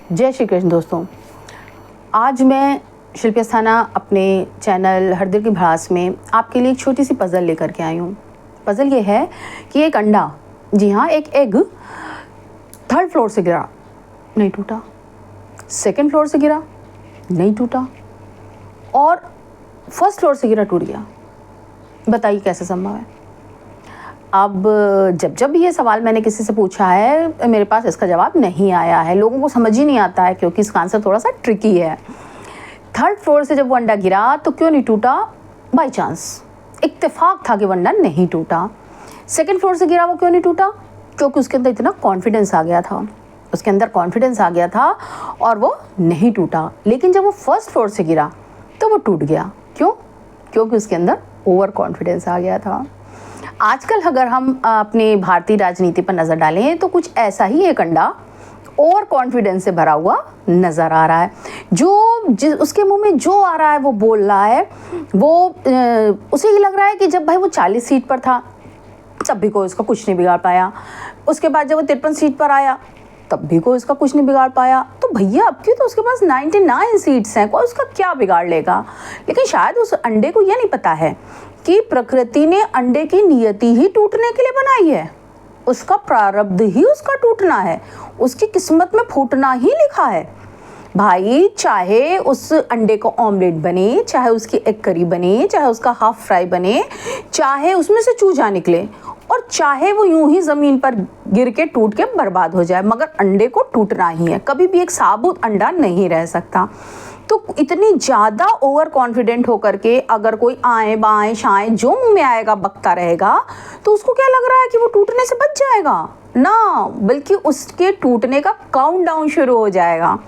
जय श्री कृष्ण दोस्तों। आज मैं शिल्पी अस्थाना अपने चैनल हर दिल की भड़ास में आपके लिए एक छोटी सी पज़ल लेकर के आई हूँ। पज़ल ये है कि एक अंडा, जी हाँ एक एग, 3rd फ्लोर से गिरा, नहीं टूटा। 2nd फ्लोर से गिरा, नहीं टूटा। और 1st फ्लोर से गिरा, टूट गया। बताइए कैसे संभव है। अब जब भी ये सवाल मैंने किसी से पूछा है, मेरे पास इसका जवाब नहीं आया है। लोगों को समझ ही नहीं आता है क्योंकि इसका आंसर थोड़ा सा ट्रिकी है। 3rd फ्लोर से जब वो अंडा गिरा तो क्यों नहीं टूटा? बाई चांस, इत्तेफाक था कि वो अंडा नहीं टूटा। 2nd फ्लोर से गिरा, वो क्यों नहीं टूटा? क्योंकि उसके अंदर इतना कॉन्फिडेंस आ गया था, उसके अंदर कॉन्फिडेंस आ गया था और वो नहीं टूटा। लेकिन जब वो 1st फ्लोर से गिरा तो वो टूट गया। क्यों? क्योंकि उसके अंदर ओवर कॉन्फिडेंस आ गया था। आजकल अगर हम अपनी भारतीय राजनीति पर नज़र डालें तो कुछ ऐसा ही एक अंडा ओवर कॉन्फिडेंस से भरा हुआ नज़र आ रहा है। उसके मुंह में जो आ रहा है वो बोल रहा है। उसे ये लग रहा है कि जब भाई वो 40 सीट पर था तब भी कोई उसका कुछ नहीं बिगाड़ पाया। उसके बाद जब वो 53 सीट पर आया तब भी कोई उसका कुछ नहीं बिगाड़ पाया। तो भैया अब की तो उसके पास 99 सीट्स हैं, कोई उसका क्या बिगाड़ लेगा। लेकिन शायद उस अंडे को यह नहीं पता है कि प्रकृति ने अंडे की नियति ही टूटने के लिए बनाई है। उसका प्रारब्ध ही उसका टूटना है, उसकी किस्मत में फूटना ही लिखा है। भाई चाहे उस अंडे को ऑमलेट बने, चाहे उसकी एग करी बने, चाहे उसका हाफ फ्राई बने, चाहे उसमें से चूजा निकले और चाहे वो यूं ही ज़मीन पर गिर के टूट के बर्बाद हो जाए, मगर अंडे को टूटना ही है। कभी भी एक साबुत अंडा नहीं रह सकता। तो इतनी ज़्यादा ओवर कॉन्फिडेंट होकर के अगर कोई आए बाएं शाएं जो मुंह में आएगा बकता रहेगा तो उसको क्या लग रहा है कि वो टूटने से बच जाएगा ना, बल्कि उसके टूटने का काउंटडाउन शुरू हो जाएगा।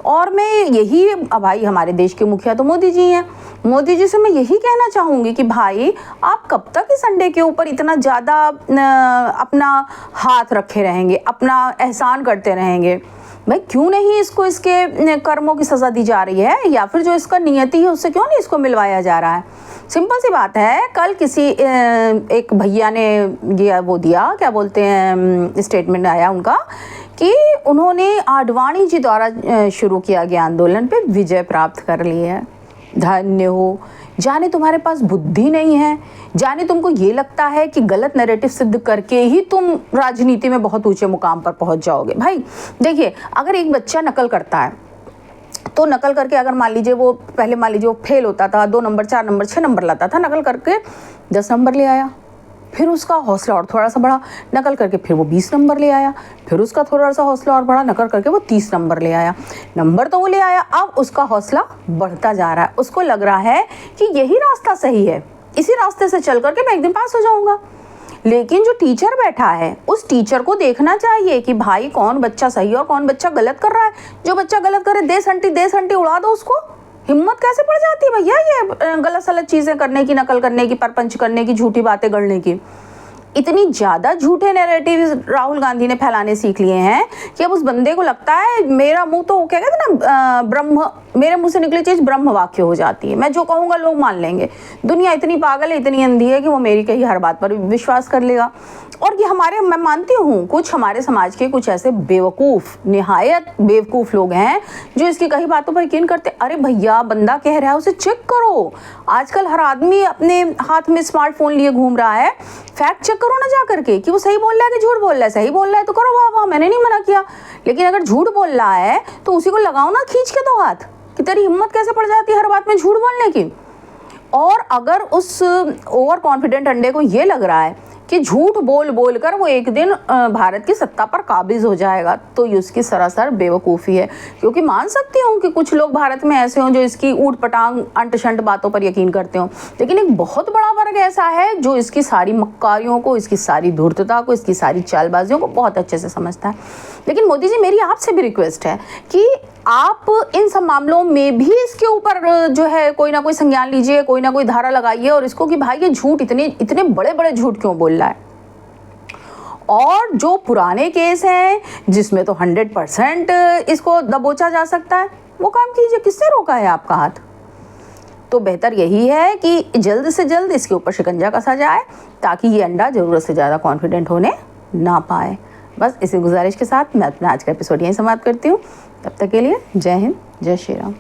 और मैं यही, भाई हमारे देश के मुखिया तो मोदी जी हैं, मोदी जी से मैं यही कहना चाहूँगी कि भाई आप कब तक इस अंडे के ऊपर इतना ज़्यादा अपना हाथ रखे रहेंगे, अपना एहसान करते रहेंगे। भाई क्यों नहीं इसको इसके कर्मों की सज़ा दी जा रही है, या फिर जो इसका नियति है उससे क्यों नहीं इसको मिलवाया जा रहा है। सिंपल सी बात है। कल किसी एक भैया ने वो दिया, क्या बोलते हैं, स्टेटमेंट आया उनका कि उन्होंने आडवाणी जी द्वारा शुरू किया गया आंदोलन पे विजय प्राप्त कर ली है। धन्य हो। जाने तुम्हारे पास बुद्धि नहीं है, जाने तुमको ये लगता है कि गलत नैरेटिव सिद्ध करके ही तुम राजनीति में बहुत ऊंचे मुकाम पर पहुंच जाओगे। भाई देखिए, अगर एक बच्चा नकल करता है तो नकल करके अगर मान लीजिए वो फेल होता था, 2 नंबर 4 नंबर 6 नंबर लाता था, नकल करके 10 नंबर ले आया, फिर उसका हौसला और थोड़ा सा बढ़ा, नकल करके फिर वो 20 नंबर ले आया, फिर उसका थोड़ा सा हौसला और बढ़ा, नकल करके वो 30 नंबर ले आया। नंबर तो वो ले आया, अब उसका हौसला बढ़ता जा रहा है। उसको लग रहा है कि यही रास्ता सही है, इसी रास्ते से चल करके मैं एक दिन पास हो जाऊंगा। लेकिन जो टीचर बैठा है उस टीचर को देखना चाहिए कि भाई कौन बच्चा सही और कौन बच्चा गलत कर रहा है। जो बच्चा गलत करे दे संटी उड़ा दो उसको। हिम्मत कैसे पड़ जाती है भैया ये गलत सलत चीज़ें करने की, नकल करने की, परपंच करने की, झूठी बातें गढ़ने की। इतनी ज़्यादा झूठे नैरेटिव राहुल गांधी ने फैलाने सीख लिए हैं कि अब उस बंदे को लगता है मेरा मुंह तो क्या कहते हैं ना, मेरे मुंह से निकली चीज़ ब्रह्म वाक्य हो जाती है। मैं जो कहूँगा लोग मान लेंगे। दुनिया इतनी पागल है, इतनी अंधी है कि वो मेरी कही हर बात पर विश्वास कर लेगा। और ये मैं मानती हूँ कुछ हमारे समाज के कुछ ऐसे बेवकूफ़, निहायत बेवकूफ़ लोग हैं जो इसकी कही बातों पर यकीन करते। अरे भैया, बंदा कह रहा है उसे चेक करो। आजकल हर आदमी अपने हाथ में स्मार्टफोन लिए घूम रहा है। फैक्ट चेक करो ना जा करके कि वो सही बोल रहा है कि झूठ बोल रहा है। सही बोल रहा है तो करो, वाह वाह, मैंने नहीं मना किया। लेकिन अगर झूठ बोल रहा है तो उसी को लगाओ ना खींच के 2 हाथ कि तेरी हिम्मत कैसे पड़ जाती है हर बात में झूठ बोलने की। और अगर उस ओवर कॉन्फिडेंट अंडे को ये लग रहा है कि झूठ बोल बोल कर वो एक दिन भारत की सत्ता पर काबिज हो जाएगा, तो ये उसकी सरासर बेवकूफ़ी है। क्योंकि मान सकती हूँ कि कुछ लोग भारत में ऐसे हों जो इसकी ऊट पटांग अंट शंट बातों पर यकीन करते हों, लेकिन एक बहुत बड़ा वर्ग ऐसा है जो इसकी सारी मक्कारियों को, इसकी सारी धूर्तता को, इसकी सारी चालबाजियों को बहुत अच्छे से समझता है। लेकिन मोदी जी, मेरी आपसे भी रिक्वेस्ट है कि आप इन सब मामलों में भी इसके ऊपर जो है कोई ना कोई संज्ञान लीजिए, कोई ना कोई धारा लगाइए और इसको कि भाई ये झूठ, इतने बड़े बड़े झूठ क्यों बोल रहा है। और जो पुराने केस हैं जिसमें तो 100% इसको दबोचा जा सकता है, वो काम कीजिए। किसने रोका है आपका हाथ? तो बेहतर यही है कि जल्द से जल्द इसके ऊपर शिकंजा कसा जाए ताकि ये अंडा ज़रूरत से ज़्यादा कॉन्फिडेंट होने ना पाए। बस इसी गुजारिश के साथ मैं अपना आज का एपिसोड यहीं समाप्त करती हूँ। तब तक के लिए जय हिंद, जय श्री राम।